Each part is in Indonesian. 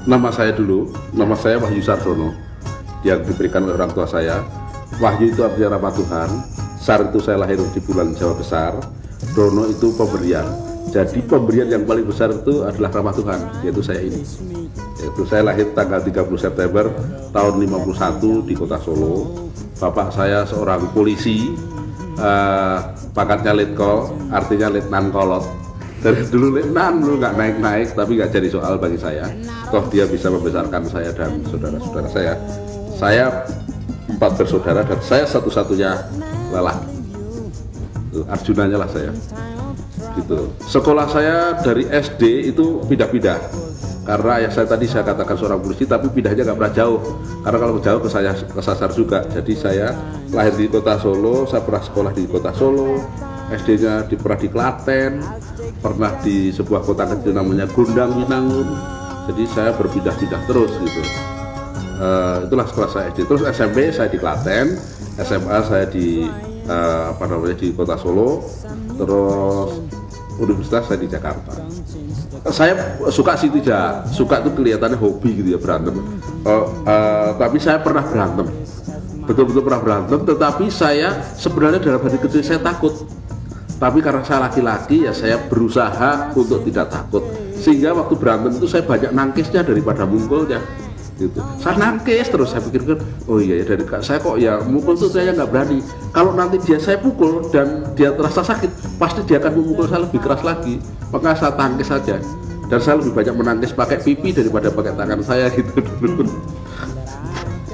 Nama saya dulu, nama saya Wahyu Sardono, yang diberikan oleh orang tua saya. Wahyu itu artinya rahmat Tuhan, Sar itu saya lahir di bulan Jawa Besar, Dono itu pemberian. Jadi pemberian yang paling besar itu adalah rahmat Tuhan, yaitu saya ini. Yaitu saya lahir tanggal 30 September tahun 51 di kota Solo. Bapak saya seorang polisi, pangkatnya Letkol, artinya Letnan Kolot. Dari dulu Letnan, dulu nggak naik-naik, tapi nggak jadi soal bagi saya. Toh dia bisa membesarkan saya dan saudara-saudara saya. Saya 4 bersaudara dan saya satu-satunya lelaki. Arjunanya lah saya. Gitu. Sekolah saya dari SD itu pindah-pindah. Karena ayah saya tadi saya katakan seorang polisi, tapi pindahnya nggak pernah jauh. Karena kalau jauh saya kesasar juga. Jadi saya lahir di kota Solo, saya pernah sekolah di kota Solo, SD-nya pernah di Klaten, pernah di sebuah kota kecil namanya Gondang Winangun. Jadi saya berpindah-pindah terus gitu. Itulah sekolah saya SD. Terus SMP saya di Klaten, SMA saya di di kota Solo, terus universitas saya di Jakarta. Saya suka sih tidak, suka itu kelihatannya hobi gitu ya, berantem. Tapi saya pernah berantem, betul-betul pernah berantem. Tetapi saya sebenarnya dalam hati kecil saya takut. Tapi karena saya laki-laki ya saya berusaha untuk tidak takut. Sehingga waktu berantem itu saya banyak nangkisnya daripada mungkulnya. Gitu. Saya nangkis terus, saya pikir oh iya ya, dari saya kok ya mukul tuh saya nggak berani. Kalau nanti saya pukul dan dia terasa sakit, pasti dia akan memukul saya lebih keras lagi. Maka saya tangkis saja, dan saya lebih banyak menangkis pakai pipi daripada pakai tangan saya gitu dulu.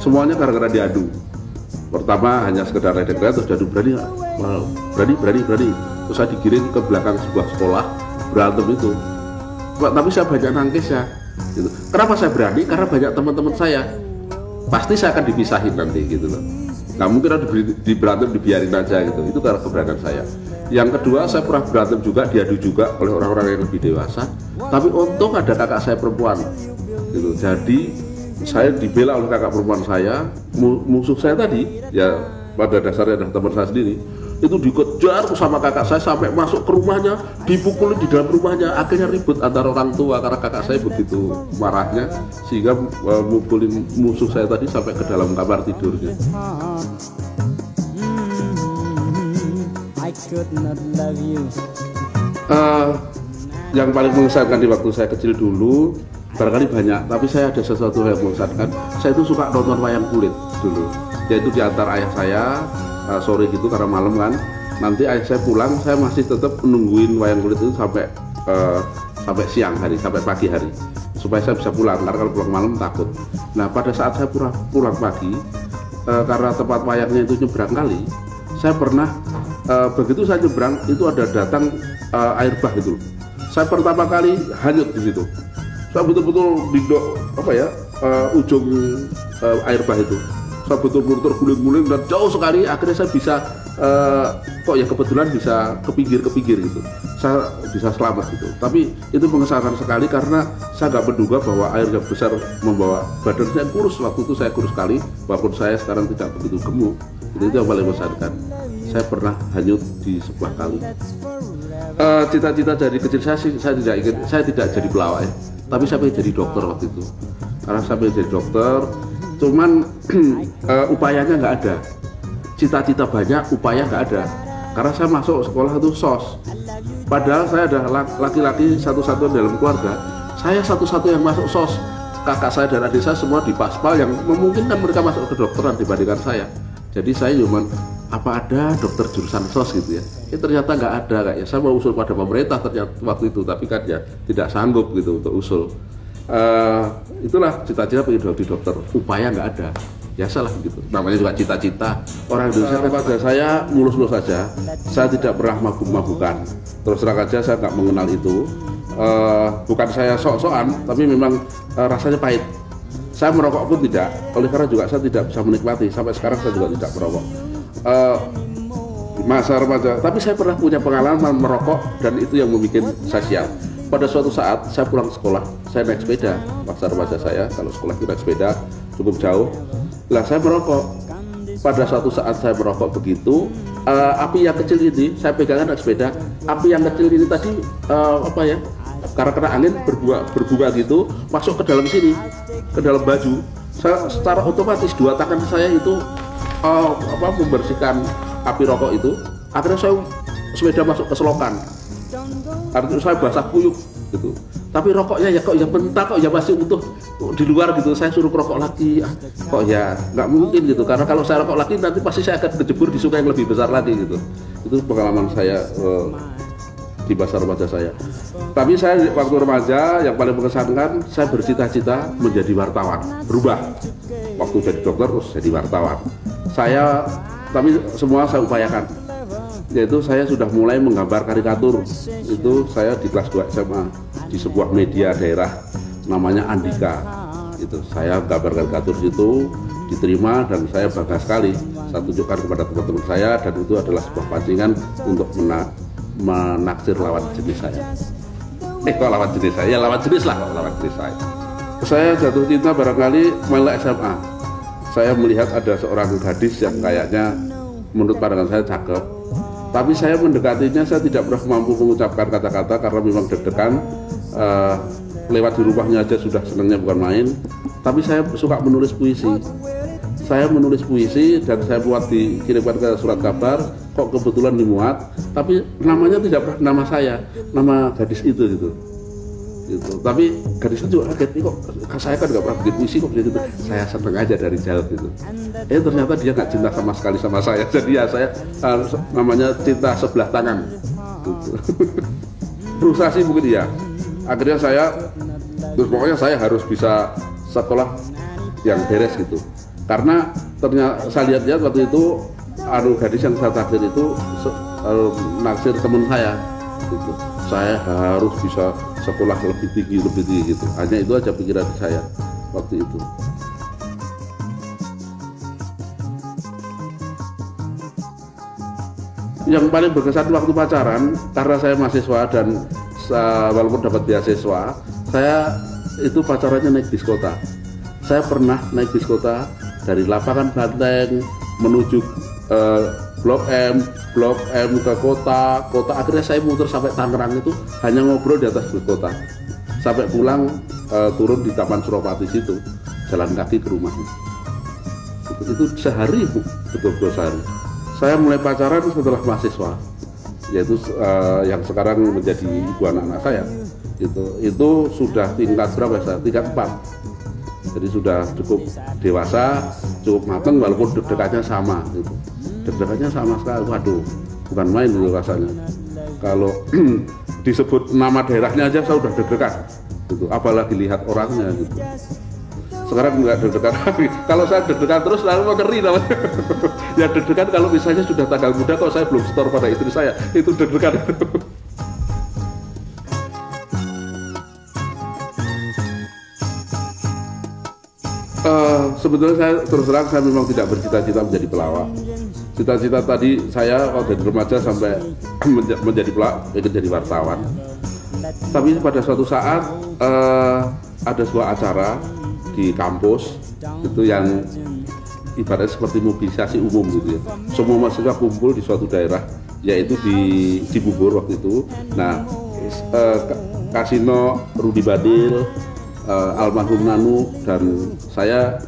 Semuanya gara-gara diadu. Pertama hanya sekedar ledek-ledek, terus diadu berani, berani. Terus saya digiring ke belakang sebuah sekolah berantem itu. Tapi saya banyak nangkis ya. Gitu. Kenapa saya berani? Karena banyak teman-teman saya pasti saya akan dipisahin nanti gitu loh. Nggak mungkin di berantem dibiarin aja gitu. Itu karena keberanian saya. Yang kedua, saya pernah berantem juga, diadu juga oleh orang-orang yang lebih dewasa. Tapi untung ada kakak saya perempuan gitu. Jadi saya dibela oleh kakak perempuan saya. Musuh saya tadi ya pada dasarnya adalah teman saya sendiri. Itu dikejar sama kakak saya sampai masuk ke rumahnya, dipukulin di dalam rumahnya. Akhirnya ribut antara orang tua karena kakak saya begitu marahnya sehingga mukulin musuh saya tadi sampai ke dalam kamar tidurnya. Yang paling mengesankan di waktu saya kecil dulu barangkali banyak, tapi saya ada sesuatu yang mengesankan. Saya itu suka nonton wayang kulit dulu, yaitu di antara ayah saya sore gitu karena malam kan, nanti ayah saya pulang saya masih tetap menungguin wayang kulit itu sampai siang hari, sampai pagi hari supaya saya bisa pulang, karena kalau pulang malam takut. Nah pada saat saya pulang pagi, karena tempat wayangnya itu nyebrang kali, saya pernah begitu saya nyebrang itu ada datang air bah itu. Saya pertama kali hanyut di situ. Saya betul-betul didok ujung air bah itu. Saya betul-betul terguling-guling dan jauh sekali. Akhirnya saya bisa kebetulan bisa ke pinggir gitu. Saya bisa selamat gitu. Tapi itu mengesankan sekali karena saya nggak menduga bahwa air yang besar membawa badan saya kurus. Waktu itu saya kurus sekali, walaupun saya sekarang tidak begitu gemuk. Itu yang paling mengesankan. Saya pernah hanyut di sebuah kali. Cita-cita dari kecil saya tidak jadi pelawak, tapi saya pengen jadi dokter waktu itu. Karena saya pengen jadi dokter, cuman upayanya nggak ada. Cita-cita banyak, upaya nggak ada. Karena saya masuk sekolah itu SOS. Padahal saya adalah laki-laki satu-satunya dalam keluarga. Saya satu-satu yang masuk SOS. Kakak saya dan adik saya semua di Paspal yang memungkinkan mereka masuk ke kedokteran dibandingkan saya. Jadi saya cuma apa ada dokter jurusan SOS gitu ya. Ternyata nggak ada kayaknya. Saya mau usul pada pemerintah ternyata waktu itu, tapi kan ya tidak sanggup gitu untuk usul. Itulah cita-cita pengen jadi dokter, upaya nggak ada. Ya salah gitu. Namanya juga cita-cita. Orang Indonesia pada saya mulus-mulus saja. Saya tidak pernah mabuk-mabukan. Terus terang aja saya nggak mengenal itu. Bukan saya sok-sokan, tapi memang rasanya pahit. Saya merokok pun tidak, oleh karena juga saya tidak bisa menikmati. Sampai sekarang saya juga tidak merokok. Masa remaja, tapi saya pernah punya pengalaman merokok dan itu yang membuat saya sial. Pada suatu saat saya pulang sekolah, saya naik sepeda. Masa remaja saya kalau sekolah itu naik sepeda cukup jauh. Lah saya merokok. Pada suatu saat saya merokok begitu, api yang kecil ini saya pegangan naik sepeda. Api yang kecil ini tadi karena kena angin berbunga gitu, masuk ke dalam sini, ke dalam baju. Saya secara otomatis 2 tangan saya itu membersihkan api rokok itu. Akhirnya saya sepeda masuk ke selokan, artinya saya basah kuyup gitu. Tapi rokoknya ya kok ya mentah, kok ya masih utuh di luar gitu. Saya suruh rokok lagi, kok ya nggak mungkin gitu, karena kalau saya rokok lagi nanti pasti saya akan kejebur di sungai yang lebih besar lagi gitu. Itu pengalaman saya di masa remaja saya. Tapi saya waktu remaja yang paling mengesankan, saya bercita-cita menjadi wartawan, berubah. Waktu jadi dokter terus jadi wartawan. Tapi semua saya upayakan, yaitu saya sudah mulai menggambar karikatur. Itu saya di kelas 2 SMA di sebuah media daerah namanya Andika. Itu saya gambar karikatur itu diterima dan saya bangga sekali. Saya tunjukkan kepada teman-teman saya dan itu adalah sebuah pancingan untuk menaksir lawan jenis saya. Kok lawan jenis saya? Ya lawan jenis lah, lawan jenis saya. Saya jatuh cinta barangkali mulai SMA. Saya melihat ada seorang gadis yang kayaknya menurut pandangan saya cakep. Tapi saya mendekatinya, saya tidak pernah mampu mengucapkan kata-kata karena memang deg-degan. Lewat di rumahnya aja sudah senangnya bukan main. Tapi saya suka menulis puisi. Saya menulis puisi dan saya buat dikirimkan ke surat kabar. Kok kebetulan dimuat, tapi namanya tidak pernah nama saya, nama gadis itu gitu. Tapi gadis itu juga kaget, kok saya kan nggak pernah bikin puisi kok gitu. Saya seneng aja dari jauh gitu. Ternyata dia nggak cinta sama sekali sama saya. Jadi ya saya namanya cinta sebelah tangan. Gitu. Frustasi mungkin ya. Akhirnya terus pokoknya saya harus bisa sekolah yang beres gitu. Karena ternyata saya lihat-lihat waktu itu gadis yang saya taksir itu naksir teman saya gitu. Saya harus bisa sekolah lebih tinggi gitu. Hanya itu aja pikiran saya waktu itu. Yang paling berkesan waktu pacaran, karena saya mahasiswa dan walaupun dapat beasiswa, saya itu pacarannya naik bis kota. Saya pernah naik bis kota dari lapangan Banteng menuju Blok M ke kota, akhirnya saya muter sampai Tangerang, itu hanya ngobrol di atas bis kota. Sampai pulang turun di Taman Suropati situ, jalan kaki ke rumah. Itu sehari, betul-betul sehari. Saya mulai pacaran setelah mahasiswa, yaitu yang sekarang menjadi ibu anak-anak saya. Itu sudah tingkat berapa ya? Tingkat 4. Jadi sudah cukup dewasa, cukup matang, walaupun deg-degannya sama gitu. Deg-degannya sama sekali, waduh, bukan main itu rasanya. Kalau disebut nama daerahnya aja saya udah deg-degan gitu, apalagi lihat orangnya gitu. Sekarang nggak deg-degan lagi. Kalau saya deg-degan terus lalu ngeri namanya. Ya deg-degan kalau misalnya sudah tanggal muda kok saya belum setor pada istri saya, itu deg-degan. Sebetulnya saya terus terang saya memang tidak bercita-cita menjadi pelawak. Cita-cita tadi saya dari remaja sampai menjadi pelawak, ingin jadi wartawan. Tapi pada suatu saat ada sebuah acara di kampus itu yang ibaratnya seperti mobilisasi umum gitu ya. Semua mahasiswa kumpul di suatu daerah, yaitu di Cibubur waktu itu. Nah, Kasino Rudi Badil, almarhum Nanu dan saya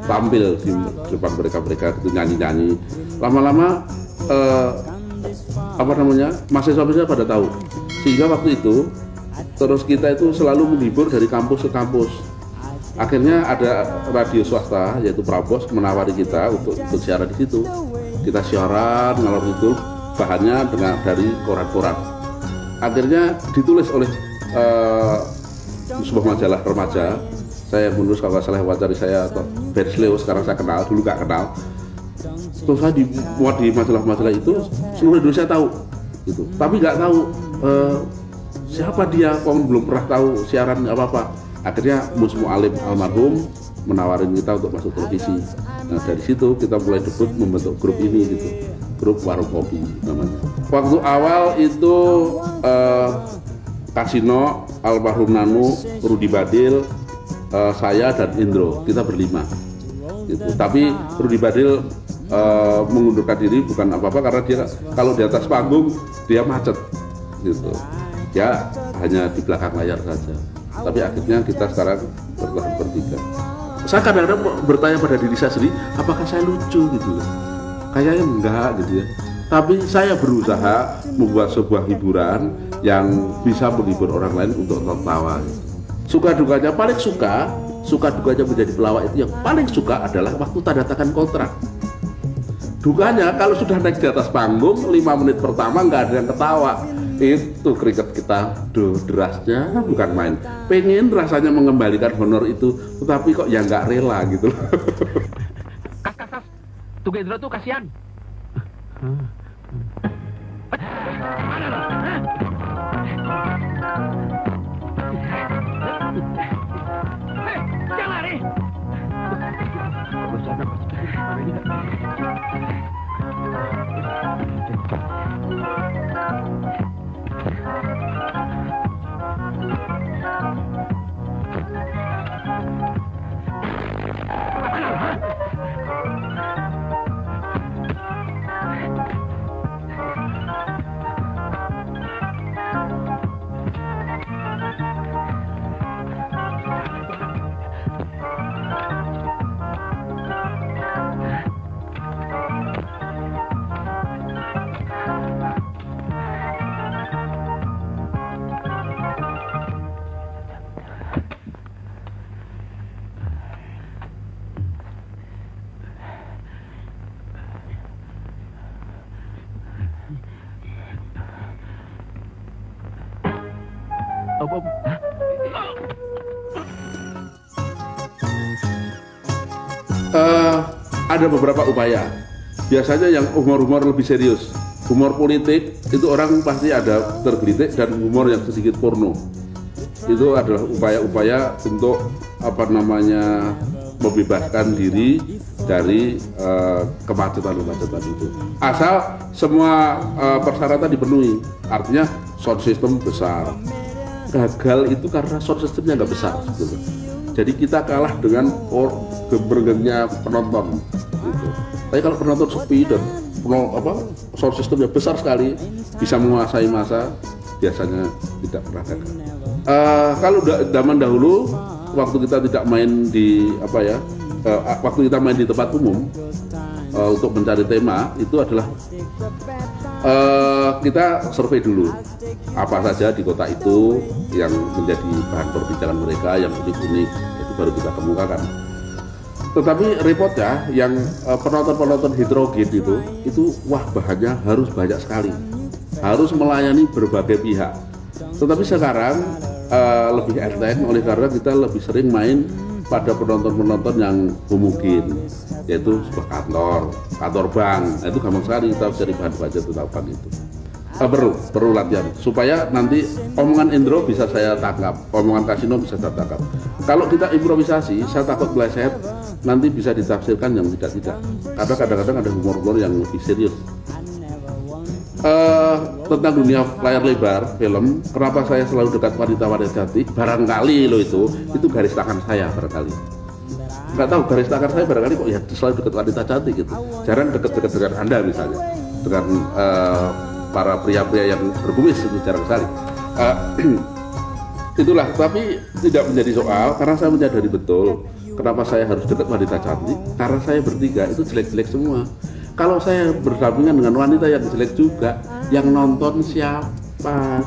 tampil di depan mereka itu nyanyi-nyanyi. Lama-lama mahasiswa pada tahu, sehingga waktu itu terus kita itu selalu menghibur dari kampus ke kampus. Akhirnya ada radio swasta yaitu Prambors menawari kita untuk siaran di situ. Kita siaran ngalor itu bahannya dari koran-koran. Akhirnya ditulis oleh sebuah majalah remaja. Saya menulis kalau nggak salah wawancara saya atau Bersleo, sekarang saya kenal, dulu nggak kenal. Terus saya dimuat di majalah-majalah itu, seluruh Indonesia tahu gitu. Tapi nggak tahu siapa dia, belum pernah tahu siaran apa-apa. Akhirnya Musmu Alim almarhum menawarin kita untuk masuk televisi. Nah dari situ kita mulai debut membentuk grup ini gitu, grup Warung Kopi namanya. Waktu awal itu Kasino, almarhum Nanu, Rudi Badil, saya dan Indro, kita berlima gitu. Tapi Rudi Badil mengundurkan diri bukan apa-apa karena dia kalau di atas panggung dia macet gitu. Ya hanya di belakang layar saja. Tapi akhirnya kita sekarang bertahan bertiga. Saya kadang-kadang bertanya pada diri saya sendiri, apakah saya lucu gitu? Kayaknya enggak gitu ya. Tapi saya berusaha membuat sebuah hiburan yang bisa menghibur orang lain untuk tertawa. Suka dukanya paling suka dukanya menjadi pelawak itu yang paling suka adalah waktu tanda tangan kontrak. Dukanya kalau sudah naik di atas panggung 5 menit pertama nggak ada yang ketawa. Itu keringat kita derasnya bukan main. Pengen rasanya mengembalikan honor itu, tetapi kok ya nggak rela gitu. Kas. Tuh Gendro tuh kasihan. Mana lo? Hei, jangan lari. Ada beberapa upaya. Biasanya yang humor-humor lebih serius, humor politik itu orang pasti ada tergelitik, dan humor yang sedikit porno itu adalah upaya-upaya untuk membebaskan diri dari kemacetan itu. Asal semua persyaratan dipenuhi, artinya sound system besar. Gagal itu karena sound systemnya nggak besar sebetulnya. Jadi kita kalah dengan gemergengnya penonton gitu. Tapi kalau penonton sepi dan sound systemnya besar sekali, bisa menguasai massa, biasanya tidak pernah gagal. Kalau zaman dahulu, waktu kita tidak main di waktu kita main di tempat umum untuk mencari tema, itu adalah kita survei dulu apa saja di kota itu yang menjadi bahan perbincangan mereka, yang unik-unik, itu baru kita kemukakan. Tetapi repotnya yang penonton heterogen itu wah bahannya harus banyak sekali, harus melayani berbagai pihak. Tetapi sekarang lebih enteng, oleh karena kita lebih sering main pada penonton yang homogen, yaitu sebuah kantor bank. Nah, itu gampang sekali kita cari bahan-bahan tentang bank itu. Perlu latihan supaya nanti omongan Indro bisa saya tangkap, omongan Kasino bisa saya tangkap. Kalau kita improvisasi, saya takut meleset, nanti bisa ditafsirkan yang tidak. Karena kadang-kadang ada humor-humor yang lebih serius. Tentang dunia layar lebar film, kenapa saya selalu dekat wanita-wanita cantik? Barangkali itu garis tangan saya barangkali. Nggak tahu, garis tangan saya barangkali kok ya selalu dekat wanita cantik gitu. Jarang dekat-dekat dengan Anda misalnya, dengan para pria-pria yang berkumis, itu jarang sekali. Itulah, tapi tidak menjadi soal karena saya menyadari betul kenapa saya harus dekat wanita cantik, karena saya bertiga itu jelek-jelek semua. Kalau saya berdampingan dengan wanita yang jelek juga, yang nonton siapa?